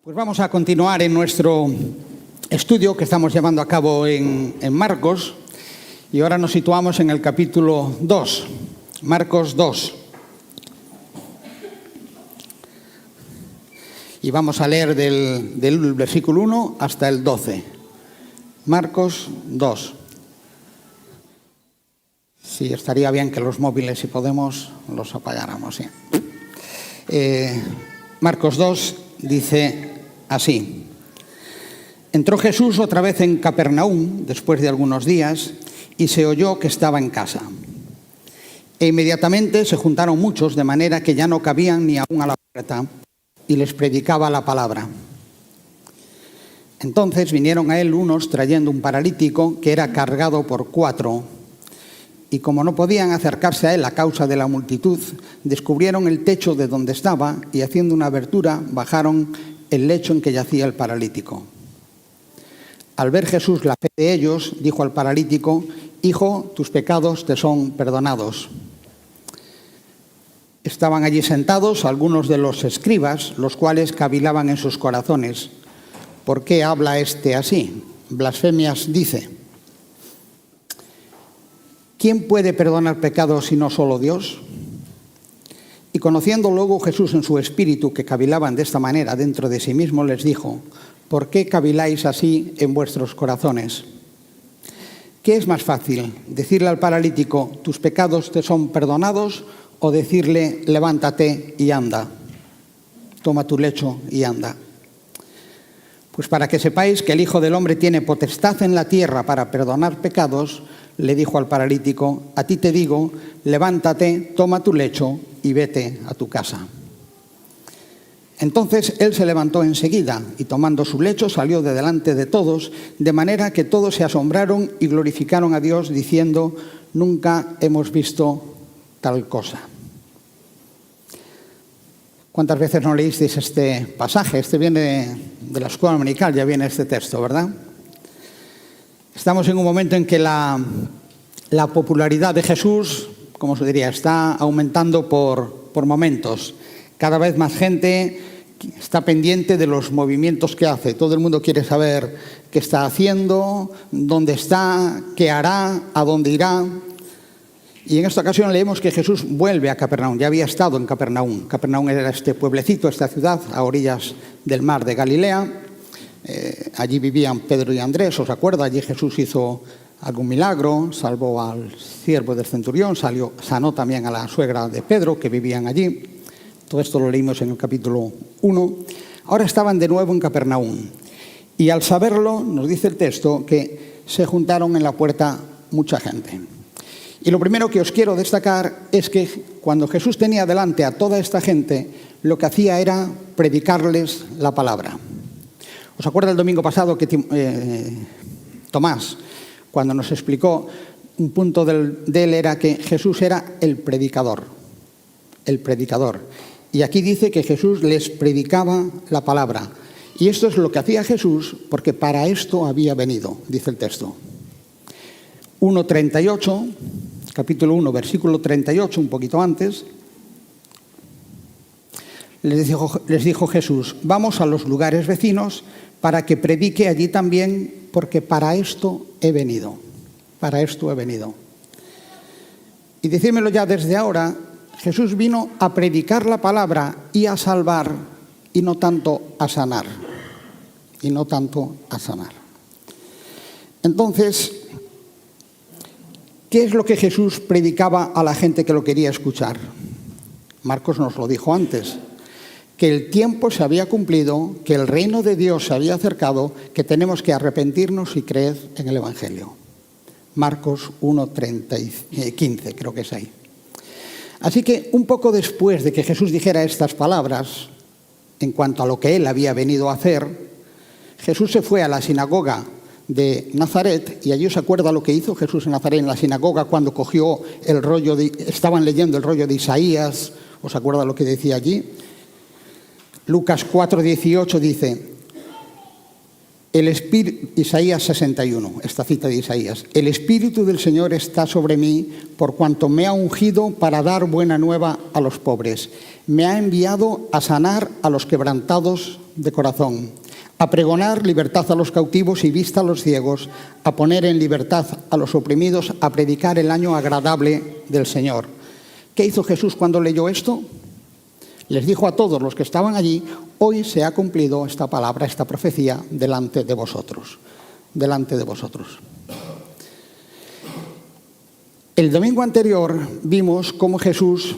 Pues vamos a continuar en nuestro estudio que estamos llevando a cabo en Marcos, y ahora nos situamos en el capítulo 2, Marcos 2. Y vamos a leer del versículo 1 hasta el 12. Marcos 2. Sí, estaría bien que los móviles, si podemos, los apagáramos. ¿Sí? Marcos 2 dice así: entró Jesús otra vez en Capernaum después de algunos días y se oyó que estaba en casa. E inmediatamente se juntaron muchos, de manera que ya no cabían ni aún a la puerta, y les predicaba la palabra. Entonces vinieron a él unos trayendo un paralítico que era cargado por 4, y como no podían acercarse a él a causa de la multitud, descubrieron el techo de donde estaba y, haciendo una abertura, bajaron el lecho en que yacía el paralítico. Al ver Jesús la fe de ellos, dijo al paralítico: «Hijo, tus pecados te son perdonados». Estaban allí sentados algunos de los escribas, los cuales cavilaban en sus corazones: «¿Por qué habla este así? Blasfemias dice. ¿Quién puede perdonar pecados sino solo Dios?». Y conociendo luego Jesús en su espíritu que cavilaban de esta manera dentro de sí mismo, les dijo: «¿Por qué caviláis así en vuestros corazones? ¿Qué es más fácil, decirle al paralítico: tus pecados te son perdonados, o decirle: levántate y anda, toma tu lecho y anda? Pues para que sepáis que el Hijo del Hombre tiene potestad en la tierra para perdonar pecados», le dijo al paralítico: «A ti te digo, levántate, toma tu lecho y vete a tu casa». Entonces él se levantó enseguida y, tomando su lecho, salió de delante de todos, de manera que todos se asombraron y glorificaron a Dios, diciendo: «Nunca hemos visto tal cosa». ¿Cuántas veces no leísteis este pasaje? Este viene de la escuela dominical, ya viene este texto, ¿verdad? Estamos en un momento en que la popularidad de Jesús, como se diría, está aumentando por momentos. Cada vez más gente está pendiente de los movimientos que hace. Todo el mundo quiere saber qué está haciendo, dónde está, qué hará, a dónde irá. Y en esta ocasión leemos que Jesús vuelve a Capernaum. Ya había estado en Capernaum. Capernaum era este pueblecito, esta ciudad a orillas del mar de Galilea. Allí vivían Pedro y Andrés, ¿os acuerda? Allí Jesús hizo algún milagro, salvó al siervo del centurión, sanó también a la suegra de Pedro, que vivían allí. Todo esto lo leímos en el capítulo 1. Ahora estaban de nuevo en Capernaum. Y al saberlo, nos dice el texto, que se juntaron en la puerta mucha gente. Y lo primero que os quiero destacar es que cuando Jesús tenía delante a toda esta gente, lo que hacía era predicarles la palabra. ¿Os acuerda el domingo pasado que Tomás, cuando nos explicó, un punto de él era que Jesús era el predicador? El predicador. Y aquí dice que Jesús les predicaba la palabra. Y esto es lo que hacía Jesús, porque para esto había venido, dice el texto. 1:38, capítulo 1, versículo 38, un poquito antes. Les dijo Jesús: «Vamos a los lugares vecinos para que predique allí también, porque para esto he venido». Para esto he venido. Y decídmelo ya desde ahora, Jesús vino a predicar la palabra y a salvar, y no tanto a sanar. Y no tanto a sanar. Entonces, ¿qué es lo que Jesús predicaba a la gente que lo quería escuchar? Marcos nos lo dijo antes: que el tiempo se había cumplido, que el reino de Dios se había acercado, que tenemos que arrepentirnos y creer en el Evangelio. Marcos 1:15, creo que es ahí. Así que un poco después de que Jesús dijera estas palabras, en cuanto a lo que él había venido a hacer, Jesús se fue a la sinagoga de Nazaret, y allí os acuerda lo que hizo Jesús en Nazaret, en la sinagoga, cuando cogió el rollo estaban leyendo el rollo de Isaías. ¿Os acuerda lo que decía allí? Lucas 4:18 dice, Isaías 61, esta cita de Isaías: «El Espíritu del Señor está sobre mí, por cuanto me ha ungido para dar buena nueva a los pobres. Me ha enviado a sanar a los quebrantados de corazón, a pregonar libertad a los cautivos y vista a los ciegos, a poner en libertad a los oprimidos, a predicar el año agradable del Señor. ¿Qué hizo Jesús cuando leyó esto? Les dijo a todos los que estaban allí: hoy se ha cumplido esta palabra, esta profecía, delante de vosotros. Delante de vosotros. El domingo anterior vimos cómo Jesús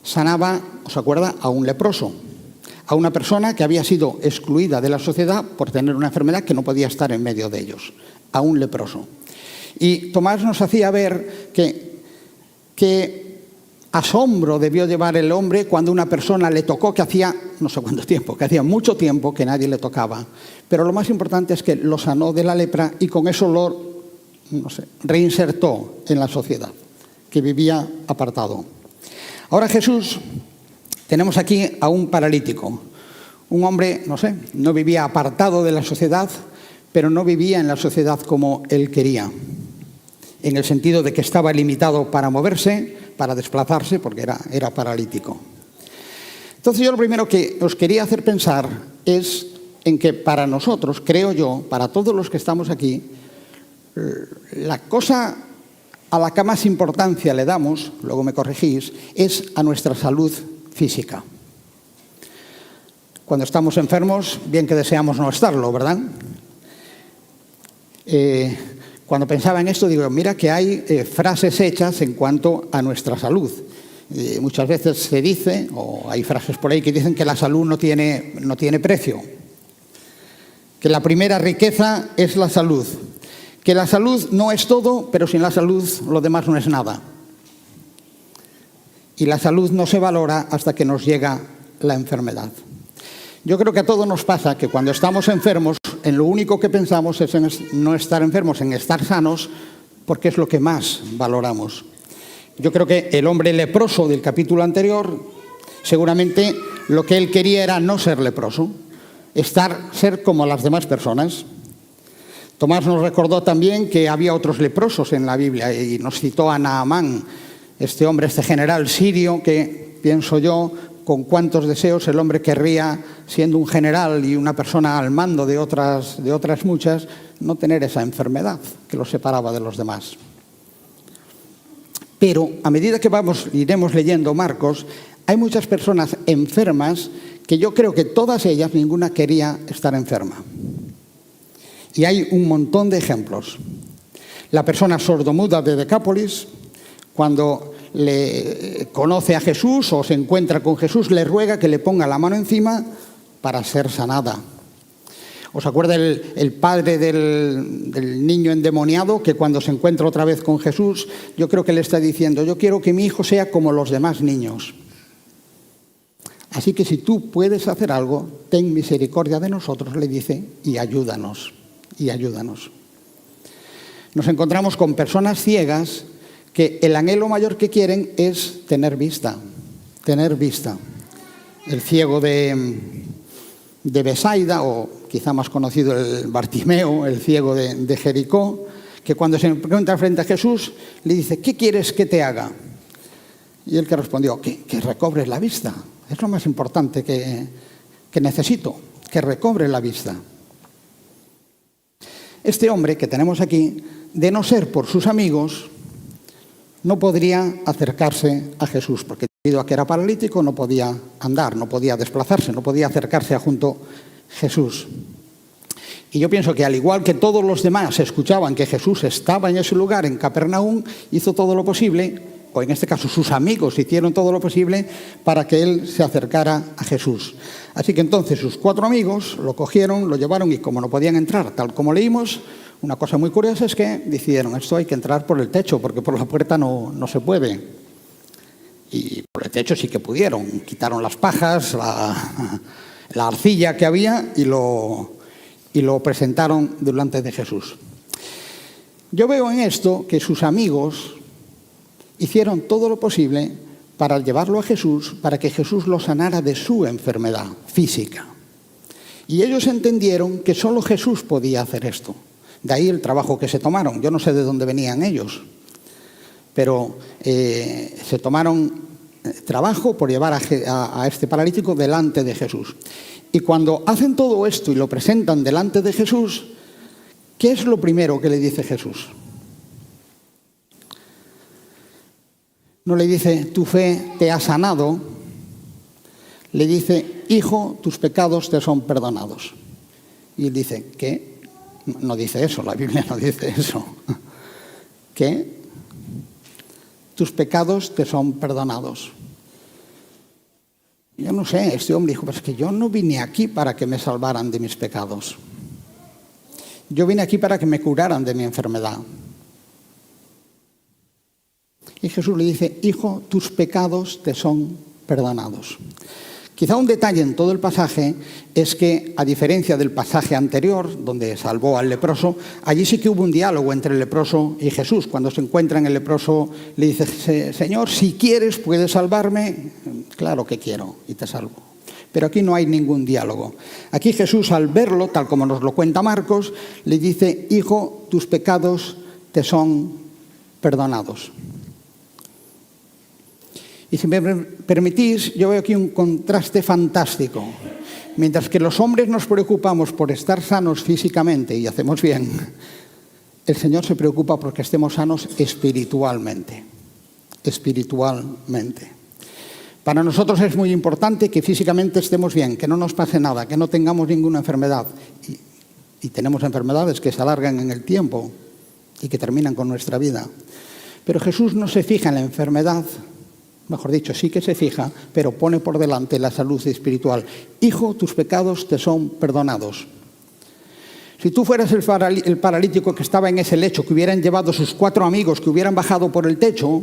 sanaba, ¿os acuerda?, a un leproso, a una persona que había sido excluida de la sociedad por tener una enfermedad que no podía estar en medio de ellos, a un leproso. Y Tomás nos hacía ver que asombro debió llevar el hombre cuando una persona le tocó, que hacía no sé cuánto tiempo, que hacía mucho tiempo que nadie le tocaba. Pero lo más importante es que lo sanó de la lepra y con eso lo reinsertó en la sociedad, que vivía apartado. Ahora Jesús, tenemos aquí a un paralítico, un hombre, no vivía apartado de la sociedad, pero no vivía en la sociedad como él quería, en el sentido de que estaba limitado para moverse, para desplazarse, porque era paralítico. Entonces yo lo primero que os quería hacer pensar es en que para nosotros, creo yo, para todos los que estamos aquí, la cosa a la que más importancia le damos, luego me corregís, es a nuestra salud física. Cuando estamos enfermos, bien que deseamos no estarlo, ¿verdad? Cuando pensaba en esto, digo, mira que hay frases hechas en cuanto a nuestra salud. Muchas veces se dice, o hay frases por ahí que dicen que la salud no tiene precio, que la primera riqueza es la salud, que la salud no es todo, pero sin la salud lo demás no es nada. Y la salud no se valora hasta que nos llega la enfermedad. Yo creo que a todos nos pasa que cuando estamos enfermos, en lo único que pensamos es en no estar enfermos, en estar sanos, porque es lo que más valoramos. Yo creo que el hombre leproso del capítulo anterior, seguramente lo que él quería era no ser leproso, ser como las demás personas. Tomás nos recordó también que había otros leprosos en la Biblia y nos citó a Naamán, este hombre, este general sirio que, pienso yo, con cuántos deseos el hombre querría, siendo un general y una persona al mando de otras muchas, no tener esa enfermedad que lo separaba de los demás. Pero a medida que iremos leyendo Marcos, hay muchas personas enfermas que yo creo que todas ellas, ninguna quería estar enferma. Y hay un montón de ejemplos. La persona sordomuda de Decápolis, cuando le conoce a Jesús o se encuentra con Jesús, le ruega que le ponga la mano encima para ser sanada. ¿Os acuerda el padre del niño endemoniado que cuando se encuentra otra vez con Jesús, yo creo que le está diciendo: yo quiero que mi hijo sea como los demás niños? Así que si tú puedes hacer algo, ten misericordia de nosotros, le dice, y ayúdanos. Nos encontramos con personas ciegas que el anhelo mayor que quieren es tener vista. El ciego de Besaida, o quizá más conocido el Bartimeo, el ciego de Jericó, que cuando se encuentra frente a Jesús le dice: ¿qué quieres que te haga? Y él que respondió: que recobres la vista. Es lo más importante que necesito, que recobre la vista. Este hombre que tenemos aquí, de no ser por sus amigos, no podría acercarse a Jesús, porque debido a que era paralítico no podía andar, no podía desplazarse, no podía acercarse a junto a Jesús. Y yo pienso que al igual que todos los demás escuchaban que Jesús estaba en ese lugar, en Capernaum, hizo todo lo posible, o en este caso sus amigos hicieron todo lo posible para que él se acercara a Jesús. Así que entonces sus 4 amigos lo cogieron, lo llevaron, y como no podían entrar, tal como leímos, una cosa muy curiosa es que decidieron: esto hay que entrar por el techo, porque por la puerta no se puede. Y por el techo sí que pudieron. Quitaron las pajas, la arcilla que había y lo presentaron delante de Jesús. Yo veo en esto que sus amigos hicieron todo lo posible para llevarlo a Jesús, para que Jesús lo sanara de su enfermedad física. Y ellos entendieron que solo Jesús podía hacer esto. De ahí el trabajo que se tomaron. Yo no sé de dónde venían ellos, pero se tomaron trabajo por llevar a este paralítico delante de Jesús. Y cuando hacen todo esto y lo presentan delante de Jesús, ¿qué es lo primero que le dice Jesús? No le dice, tu fe te ha sanado, le dice, hijo, tus pecados te son perdonados. Y él dice, ¿qué? No dice eso, la Biblia no dice eso. ¿Qué? Tus pecados te son perdonados. Yo no sé, este hombre dijo, pues es que yo no vine aquí para que me salvaran de mis pecados. Yo vine aquí para que me curaran de mi enfermedad. Y Jesús le dice, hijo, tus pecados te son perdonados. Quizá un detalle en todo el pasaje es que, a diferencia del pasaje anterior, donde salvó al leproso, allí sí que hubo un diálogo entre el leproso y Jesús. Cuando se encuentran, el leproso le dice, Señor, si quieres, puedes salvarme. Claro que quiero y te salvo. Pero aquí no hay ningún diálogo. Aquí Jesús, al verlo, tal como nos lo cuenta Marcos, le dice, hijo, tus pecados te son perdonados. Y si me permitís, yo veo aquí un contraste fantástico. Mientras que los hombres nos preocupamos por estar sanos físicamente y hacemos bien, el Señor se preocupa porque estemos sanos espiritualmente. Espiritualmente. Para nosotros es muy importante que físicamente estemos bien, que no nos pase nada, que no tengamos ninguna enfermedad. Y tenemos enfermedades que se alargan en el tiempo y que terminan con nuestra vida. Pero Jesús no se fija en la enfermedad. Mejor dicho, sí que se fija, pero pone por delante la salud espiritual. Hijo, tus pecados te son perdonados. Si tú fueras el paralítico que estaba en ese lecho, que hubieran llevado sus 4 amigos, que hubieran bajado por el techo,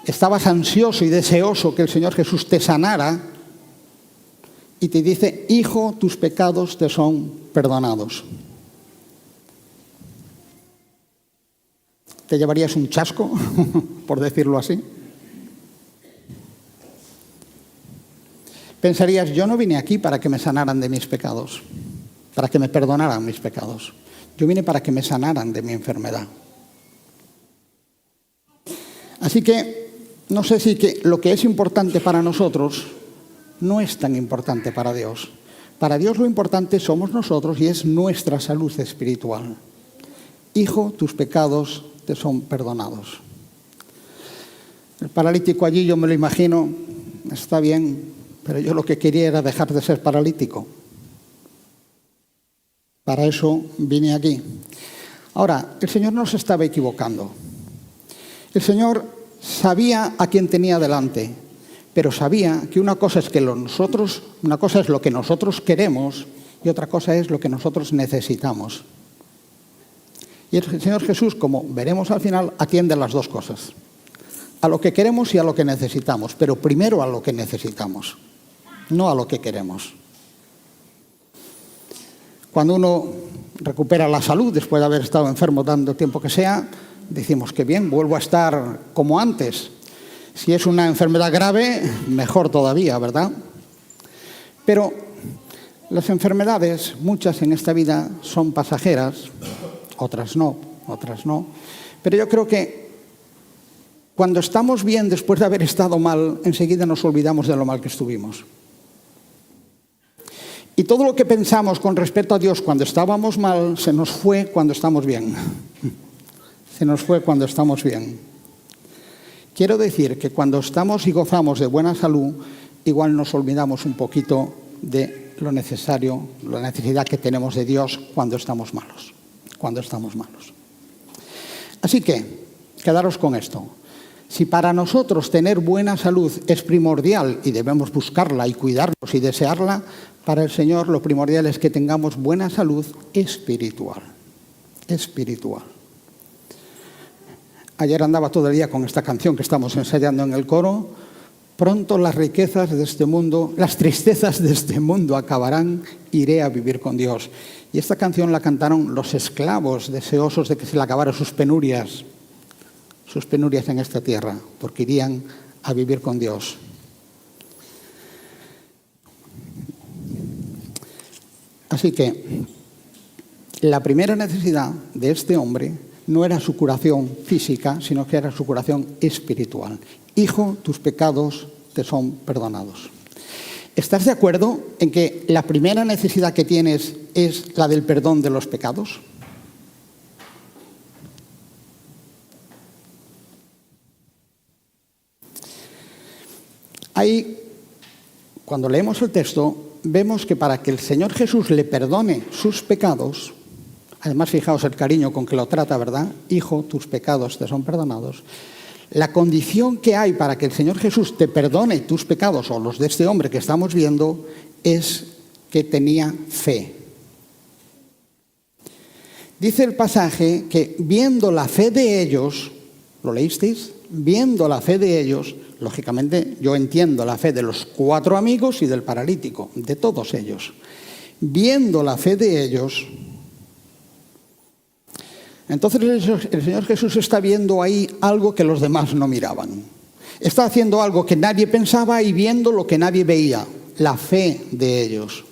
estabas ansioso y deseoso que el Señor Jesús te sanara, y te dice, hijo, tus pecados te son perdonados. ¿Te llevarías un chasco, por decirlo así? Pensarías, yo no vine aquí para que me sanaran de mis pecados, para que me perdonaran mis pecados. Yo vine para que me sanaran de mi enfermedad. Así que, no sé si lo que es importante para nosotros no es tan importante para Dios. Para Dios lo importante somos nosotros y es nuestra salud espiritual. Hijo, tus pecados te son perdonados. El paralítico allí, yo me lo imagino, está bien, pero yo lo que quería era dejar de ser paralítico. Para eso vine aquí. Ahora, el Señor no se estaba equivocando. El Señor sabía a quién tenía delante, pero sabía que una cosa es lo que nosotros queremos y otra cosa es lo que nosotros necesitamos. Y el Señor Jesús, como veremos al final, atiende a las dos cosas. A lo que queremos y a lo que necesitamos, pero primero a lo que necesitamos, no a lo que queremos. Cuando uno recupera la salud después de haber estado enfermo tanto tiempo que sea, decimos que bien, vuelvo a estar como antes. Si es una enfermedad grave, mejor todavía, ¿verdad? Pero las enfermedades, muchas en esta vida, son pasajeras, otras no. Pero yo creo que cuando estamos bien después de haber estado mal, enseguida nos olvidamos de lo mal que estuvimos. Y todo lo que pensamos con respecto a Dios cuando estábamos mal, se nos fue cuando estamos bien. Se nos fue cuando estamos bien. Quiero decir que cuando estamos y gozamos de buena salud, igual nos olvidamos un poquito de lo necesario, la necesidad que tenemos de Dios cuando estamos malos. Así que, quedaros con esto. Si para nosotros tener buena salud es primordial y debemos buscarla y cuidarnos y desearla, para el Señor lo primordial es que tengamos buena salud espiritual. Espiritual. Ayer andaba todo el día con esta canción que estamos ensayando en el coro. Pronto las riquezas de este mundo, las tristezas de este mundo acabarán, iré a vivir con Dios. Y esta canción la cantaron los esclavos deseosos de que se le acabaran sus penurias en esta tierra, porque irían a vivir con Dios. Así que la primera necesidad de este hombre no era su curación física, sino que era su curación espiritual. Hijo, tus pecados te son perdonados. ¿Estás de acuerdo en que la primera necesidad que tienes es la del perdón de los pecados? Ahí, cuando leemos el texto, vemos que para que el Señor Jesús le perdone sus pecados, además fijaos el cariño con que lo trata, ¿verdad? Hijo, tus pecados te son perdonados. La condición que hay para que el Señor Jesús te perdone tus pecados, o los de este hombre que estamos viendo, es que tenía fe. Dice el pasaje que viendo la fe de ellos, ¿lo leísteis? Viendo la fe de ellos, lógicamente yo entiendo la fe de los 4 amigos y del paralítico, de todos ellos. Viendo la fe de ellos, entonces el Señor Jesús está viendo ahí algo que los demás no miraban. Está haciendo algo que nadie pensaba y viendo lo que nadie veía, la fe de ellos.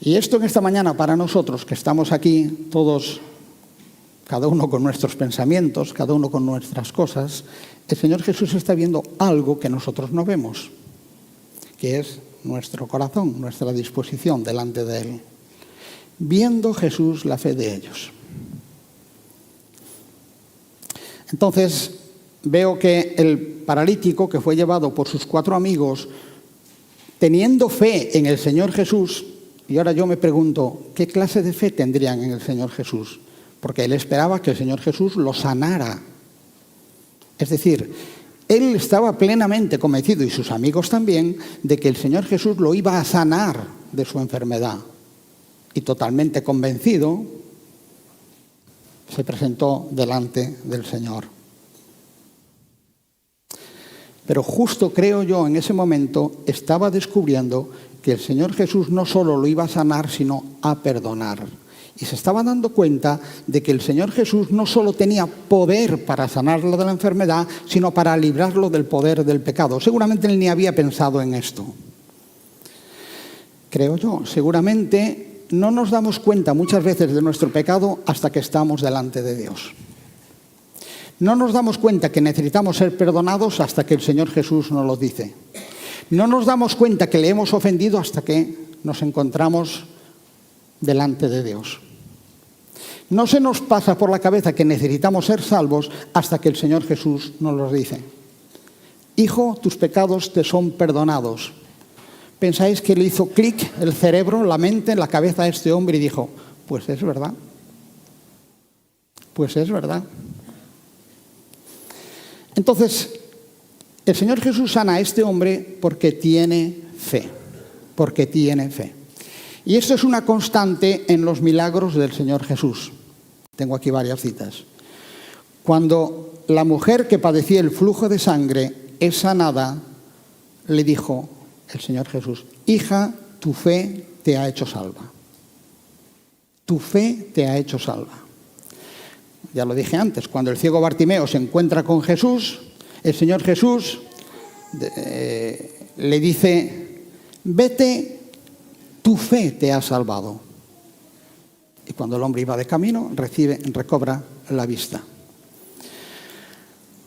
Y esto en esta mañana para nosotros que estamos aquí todos, cada uno con nuestros pensamientos, cada uno con nuestras cosas, el Señor Jesús está viendo algo que nosotros no vemos, que es nuestro corazón, nuestra disposición delante de Él. Viendo Jesús la fe de ellos. Entonces veo que el paralítico que fue llevado por sus 4 amigos, teniendo fe en el Señor Jesús, y ahora yo me pregunto, ¿qué clase de fe tendrían en el Señor Jesús? Porque él esperaba que el Señor Jesús lo sanara. Es decir, él estaba plenamente convencido, y sus amigos también, de que el Señor Jesús lo iba a sanar de su enfermedad. Y totalmente convencido, se presentó delante del Señor. Pero justo, creo yo, en ese momento estaba descubriendo que el Señor Jesús no solo lo iba a sanar, sino a perdonar. Y se estaba dando cuenta de que el Señor Jesús no solo tenía poder para sanarlo de la enfermedad, sino para librarlo del poder del pecado. Seguramente él ni había pensado en esto. Creo yo, seguramente no nos damos cuenta muchas veces de nuestro pecado hasta que estamos delante de Dios. No nos damos cuenta que necesitamos ser perdonados hasta que el Señor Jesús nos lo dice. No nos damos cuenta que le hemos ofendido hasta que nos encontramos delante de Dios. No se nos pasa por la cabeza que necesitamos ser salvos hasta que el Señor Jesús nos lo dice. Hijo, tus pecados te son perdonados. ¿Pensáis que le hizo clic el cerebro, la mente, la cabeza a este hombre y dijo, pues es verdad? Pues es verdad. Entonces, el Señor Jesús sana a este hombre porque tiene fe. Porque tiene fe. Y esto es una constante en los milagros del Señor Jesús. Tengo aquí varias citas. Cuando la mujer que padecía el flujo de sangre es sanada, le dijo el Señor Jesús, hija, tu fe te ha hecho salva. Tu fe te ha hecho salva. Ya lo dije antes, cuando el ciego Bartimeo se encuentra con Jesús, el Señor Jesús le dice, vete, tu fe te ha salvado. Y cuando el hombre iba de camino, recobra la vista.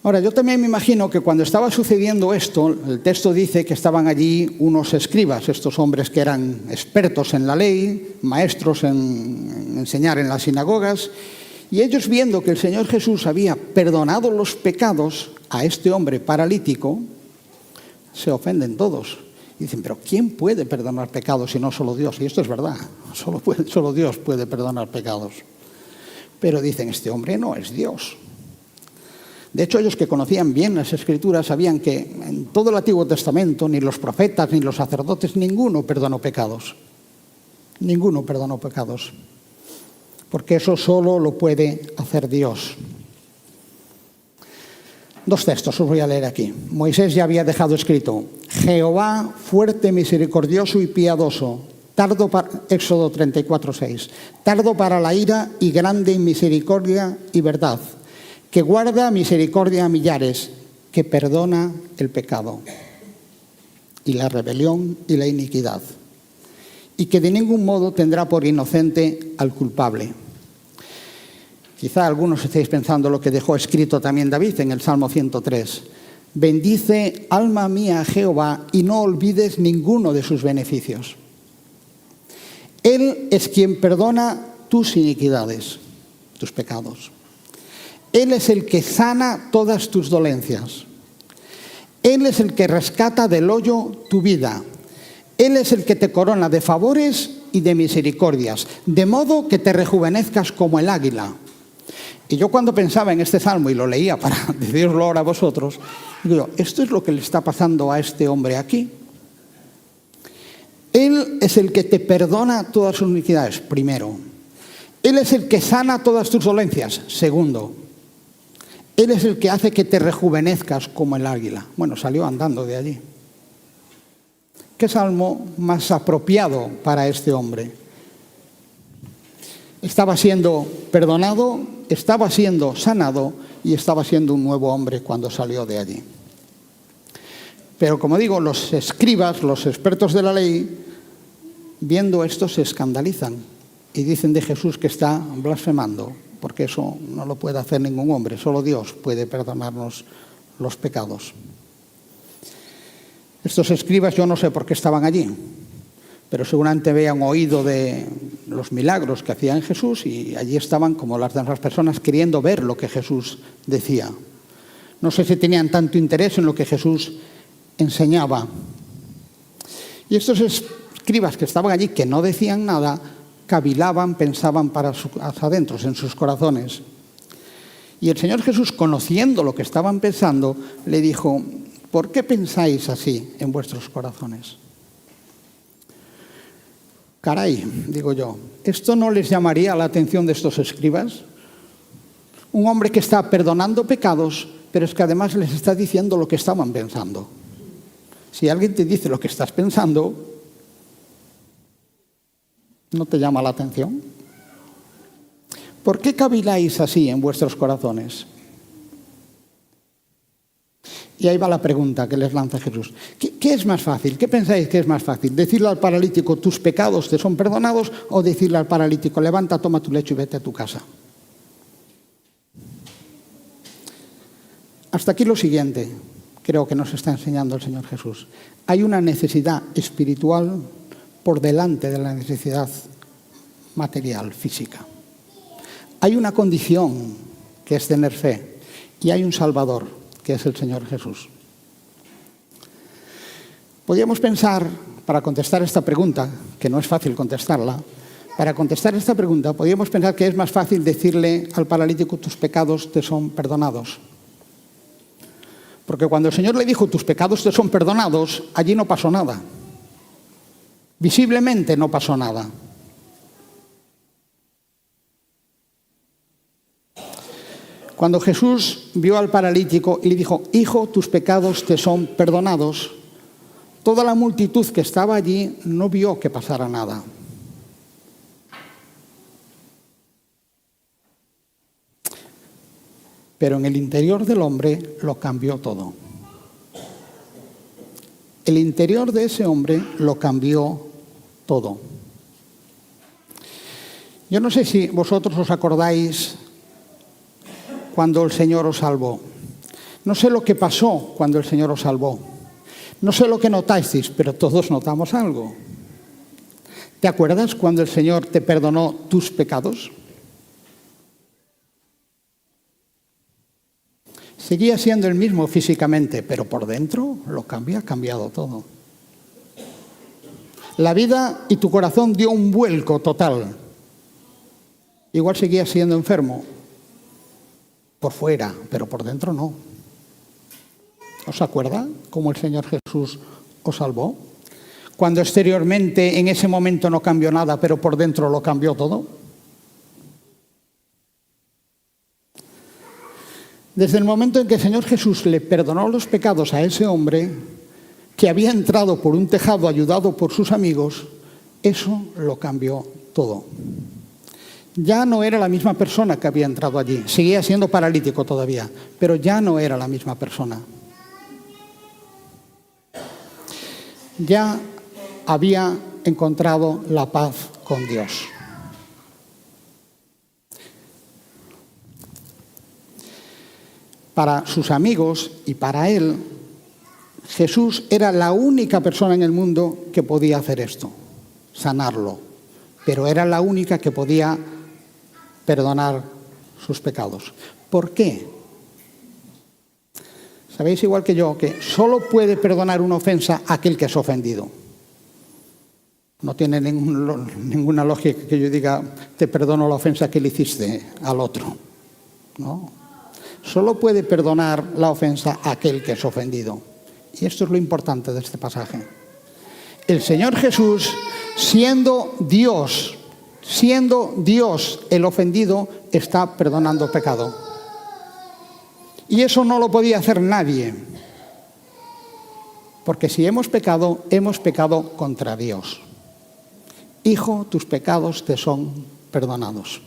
Ahora, yo también me imagino que cuando estaba sucediendo esto, el texto dice que estaban allí unos escribas, estos hombres que eran expertos en la ley, maestros en enseñar en las sinagogas, y ellos viendo que el Señor Jesús había perdonado los pecados a este hombre paralítico, se ofenden todos. Y dicen, pero ¿quién puede perdonar pecados si no solo Dios? Y esto es verdad, solo Dios puede perdonar pecados. Pero dicen, este hombre no es Dios. De hecho, ellos que conocían bien las Escrituras sabían que en todo el Antiguo Testamento, ni los profetas ni los sacerdotes, ninguno perdonó pecados. Ninguno perdonó pecados. Porque eso solo lo puede hacer Dios. 2 textos os voy a leer aquí. Moisés ya había dejado escrito, Jehová fuerte, misericordioso y piadoso, Éxodo 34:6, tardo para la ira y grande en misericordia y verdad, que guarda misericordia a millares, que perdona el pecado y la rebelión y la iniquidad, y que de ningún modo tendrá por inocente al culpable. Quizá algunos estéis pensando lo que dejó escrito también David en el Salmo 103. Bendice, alma mía, a Jehová, y no olvides ninguno de sus beneficios. Él es quien perdona tus iniquidades, tus pecados. Él es el que sana todas tus dolencias. Él es el que rescata del hoyo tu vida. Él es el que te corona de favores y de misericordias, de modo que te rejuvenezcas como el águila. Y yo cuando pensaba en este salmo y lo leía para decirlo ahora a vosotros, digo, esto es lo que le está pasando a este hombre aquí. Él es el que te perdona todas sus iniquidades, primero. Él es el que sana todas tus dolencias, segundo. Él es el que hace que te rejuvenezcas como el águila. Bueno, salió andando de allí. ¿Qué salmo más apropiado para este hombre? Estaba siendo perdonado, estaba siendo sanado y estaba siendo un nuevo hombre cuando salió de allí. Pero como digo, los escribas, los expertos de la ley, viendo esto se escandalizan y dicen de Jesús que está blasfemando, porque eso no lo puede hacer ningún hombre, solo Dios puede perdonarnos los pecados. Estos escribas yo no sé por qué estaban allí, pero seguramente habían oído de los milagros que hacía en Jesús y allí estaban como las demás personas queriendo ver lo que Jesús decía. No sé si tenían tanto interés en lo que Jesús enseñaba. Y estos escribas que estaban allí, que no decían nada, cavilaban, pensaban para hacia adentro, en sus corazones. Y el Señor Jesús, conociendo lo que estaban pensando, le dijo, ¿por qué pensáis así en vuestros corazones? Caray, digo yo, ¿esto no les llamaría la atención de estos escribas? Un hombre que está perdonando pecados, pero es que además les está diciendo lo que estaban pensando. Si alguien te dice lo que estás pensando, ¿no te llama la atención? ¿Por qué caviláis así en vuestros corazones? Y ahí va la pregunta que les lanza Jesús. ¿Qué es más fácil? ¿Qué pensáis que es más fácil? ¿Decirle al paralítico, tus pecados te son perdonados? ¿O decirle al paralítico, levanta, toma tu lecho y vete a tu casa? Hasta aquí lo siguiente, creo que nos está enseñando el Señor Jesús. Hay una necesidad espiritual por delante de la necesidad material, física. Hay una condición que es tener fe y hay un Salvador, que es el Señor Jesús. Podríamos pensar, para contestar esta pregunta, que no es fácil contestarla, para contestar esta pregunta podríamos pensar que es más fácil decirle al paralítico, tus pecados te son perdonados. Porque cuando el Señor le dijo, tus pecados te son perdonados, allí no pasó nada. Visiblemente no pasó nada. Cuando Jesús vio al paralítico y le dijo, hijo, tus pecados te son perdonados, toda la multitud que estaba allí no vio que pasara nada. Pero en el interior del hombre lo cambió todo. El interior de ese hombre lo cambió todo. Yo no sé si vosotros os acordáis cuando el Señor os salvó. No sé lo que pasó cuando el Señor os salvó. No sé lo que notasteis, pero todos notamos algo. ¿Te acuerdas cuando el Señor te perdonó tus pecados? Seguía siendo el mismo físicamente, pero por dentro lo ha cambiado todo. La vida y tu corazón dio un vuelco total. Igual seguías siendo enfermo por fuera, pero por dentro no. ¿Os acuerda cómo el Señor Jesús os salvó? Cuando exteriormente en ese momento no cambió nada, pero por dentro lo cambió todo. Desde el momento en que el Señor Jesús le perdonó los pecados a ese hombre, que había entrado por un tejado ayudado por sus amigos, eso lo cambió todo. Ya no era la misma persona que había entrado allí. Seguía siendo paralítico todavía, pero ya no era la misma persona. Ya había encontrado la paz con Dios. para sus amigos y para él, Jesús era la única persona en el mundo que podía hacer esto, sanarlo, pero era la única que podía perdonar sus pecados. ¿Por qué? Sabéis igual que yo que solo puede perdonar una ofensa aquel que es ofendido. No tiene ninguna lógica que yo diga, te perdono la ofensa que le hiciste al otro. No. Solo puede perdonar la ofensa aquel que es ofendido. Y esto es lo importante de este pasaje. El Señor Jesús, siendo Dios el ofendido, está perdonando pecado. Y eso no lo podía hacer nadie. Porque si hemos pecado contra Dios. Hijo, tus pecados te son perdonados.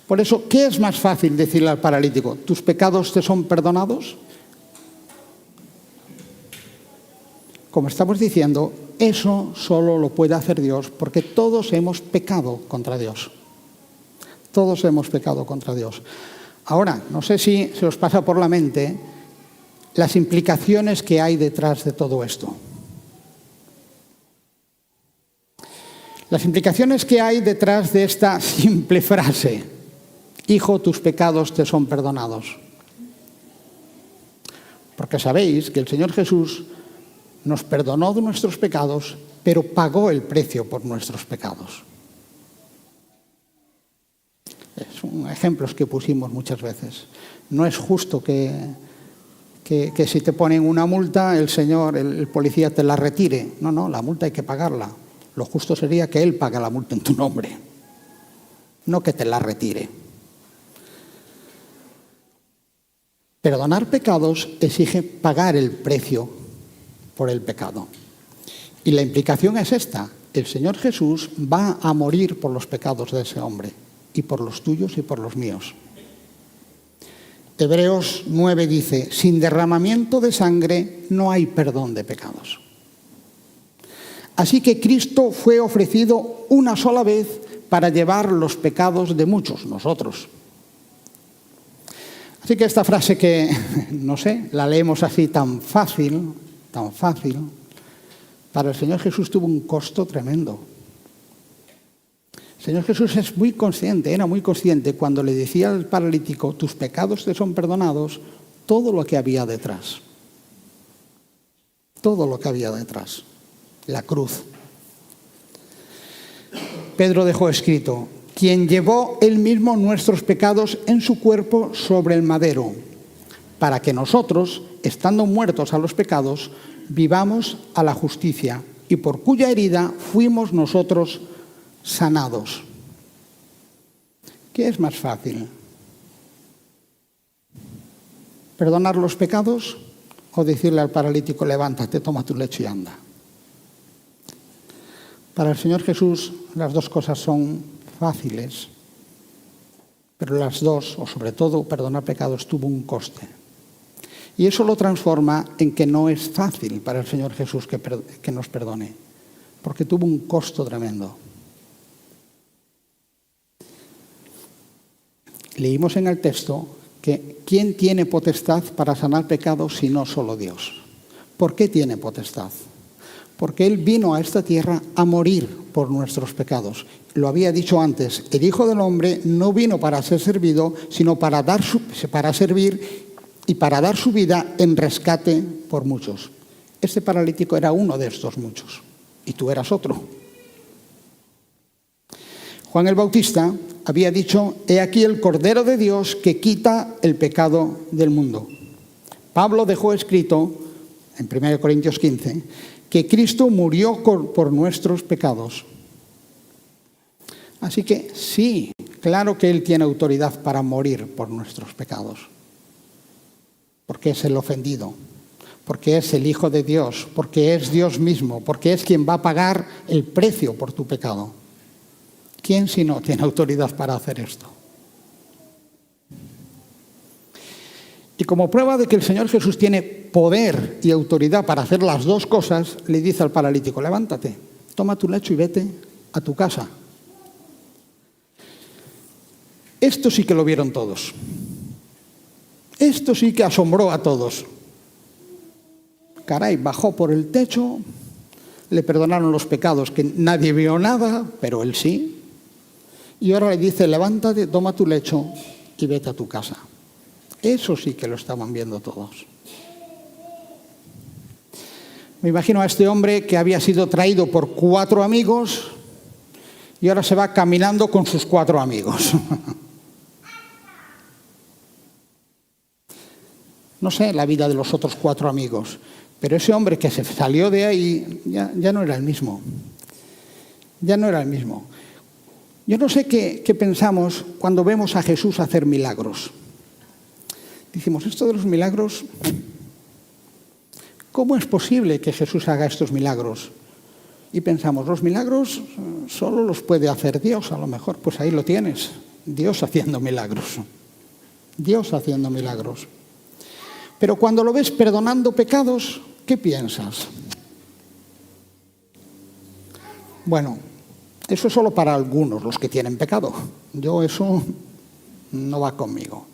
Por eso, ¿qué es más fácil decirle al paralítico? ¿Tus pecados te son perdonados? Como estamos diciendo, eso solo lo puede hacer Dios, porque todos hemos pecado contra Dios. Todos hemos pecado contra Dios. Ahora, no sé si se os pasa por la mente las implicaciones que hay detrás de todo esto. Las implicaciones que hay detrás de esta simple frase: Hijo, tus pecados te son perdonados. Porque sabéis que el Señor Jesús nos perdonó de nuestros pecados, pero pagó el precio por nuestros pecados. Son ejemplos que pusimos muchas veces. No es justo que si te ponen una multa, el policía te la retire. No, la multa hay que pagarla. Lo justo sería que él pague la multa en tu nombre, no que te la retire. Perdonar pecados exige pagar el precio por el pecado. Y la implicación es esta: el Señor Jesús va a morir por los pecados de ese hombre, y por los tuyos y por los míos. Hebreos 9 dice: sin derramamiento de sangre no hay perdón de pecados. Así que Cristo fue ofrecido una sola vez para llevar los pecados de muchos, nosotros. Así que esta frase que, no sé, la leemos así tan fácil, para el Señor Jesús tuvo un costo tremendo. El Señor Jesús era muy consciente cuando le decía al paralítico, tus pecados te son perdonados, todo lo que había detrás. Todo lo que había detrás. La cruz. Pedro dejó escrito: quien llevó él mismo nuestros pecados en su cuerpo sobre el madero, para que nosotros, estando muertos a los pecados, vivamos a la justicia, y por cuya herida fuimos nosotros sanados. ¿Qué es más fácil? ¿Perdonar los pecados o decirle al paralítico, levántate, toma tu lecho y anda? Para el Señor Jesús las dos cosas son fáciles, pero las dos, o sobre todo perdonar pecados, tuvo un coste. Y eso lo transforma en que no es fácil para el Señor Jesús que nos perdone, porque tuvo un costo tremendo. Leímos en el texto que ¿quién tiene potestad para sanar pecados si no solo Dios? ¿Por qué tiene potestad? Porque Él vino a esta tierra a morir por nuestros pecados. Lo había dicho antes, el Hijo del Hombre no vino para ser servido, sino para servir y para dar su vida en rescate por muchos. Este paralítico era uno de estos muchos, y tú eras otro. Juan el Bautista había dicho, he aquí el Cordero de Dios que quita el pecado del mundo. Pablo dejó escrito, en 1 Corintios 15, que Cristo murió por nuestros pecados. Así que sí, claro que Él tiene autoridad para morir por nuestros pecados. Porque es el ofendido, porque es el Hijo de Dios, porque es Dios mismo, porque es quien va a pagar el precio por tu pecado. ¿Quién si no tiene autoridad para hacer esto? Y como prueba de que el Señor Jesús tiene poder y autoridad para hacer las dos cosas, le dice al paralítico, levántate, toma tu lecho y vete a tu casa. Esto sí que lo vieron todos. Esto sí que asombró a todos. Caray, bajó por el techo, le perdonaron los pecados, que nadie vio nada, pero él sí. Y ahora le dice, levántate, toma tu lecho y vete a tu casa. Eso sí que lo estaban viendo todos. Me imagino a este hombre que había sido traído por 4 amigos y ahora se va caminando con sus 4 amigos. No sé la vida de los otros 4 amigos, pero ese hombre que se salió de ahí ya no era el mismo. Ya no era el mismo. Yo no sé qué pensamos cuando vemos a Jesús hacer milagros. Decimos, esto de los milagros, ¿cómo es posible que Jesús haga estos milagros? Y pensamos, los milagros solo los puede hacer Dios, a lo mejor. Pues ahí lo tienes, Dios haciendo milagros. Dios haciendo milagros. Pero cuando lo ves perdonando pecados, ¿qué piensas? Bueno, eso es solo para algunos, los que tienen pecado. Yo eso no va conmigo.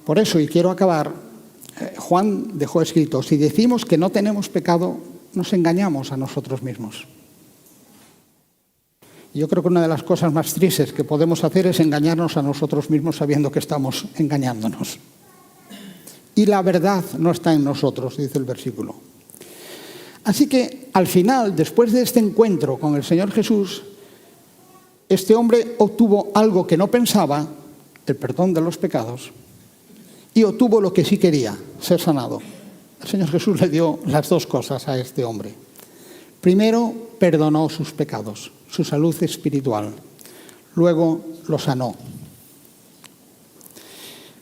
Por eso, y quiero acabar, Juan dejó escrito, si decimos que no tenemos pecado, nos engañamos a nosotros mismos. Yo creo que una de las cosas más tristes que podemos hacer es engañarnos a nosotros mismos sabiendo que estamos engañándonos. Y la verdad no está en nosotros, dice el versículo. Así que al final, después de este encuentro con el Señor Jesús, este hombre obtuvo algo que no pensaba, el perdón de los pecados, y obtuvo lo que sí quería, ser sanado. El Señor Jesús le dio las 2 cosas a este hombre. Primero, perdonó sus pecados, su salud espiritual. Luego, lo sanó.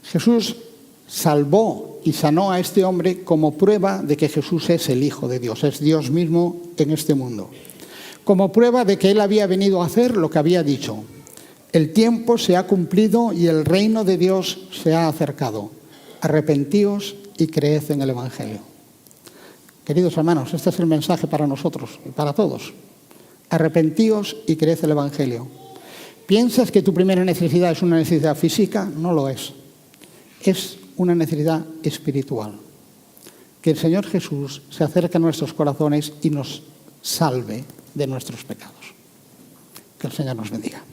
Jesús salvó y sanó a este hombre como prueba de que Jesús es el Hijo de Dios, es Dios mismo en este mundo. Como prueba de que Él había venido a hacer lo que había dicho. El tiempo se ha cumplido y el reino de Dios se ha acercado. Arrepentíos y creed en el Evangelio. Queridos hermanos, este es el mensaje para nosotros y para todos. Arrepentíos y creed el Evangelio. ¿Piensas que tu primera necesidad es una necesidad física? No lo es. Es una necesidad espiritual. Que el Señor Jesús se acerque a nuestros corazones y nos salve de nuestros pecados. Que el Señor nos bendiga.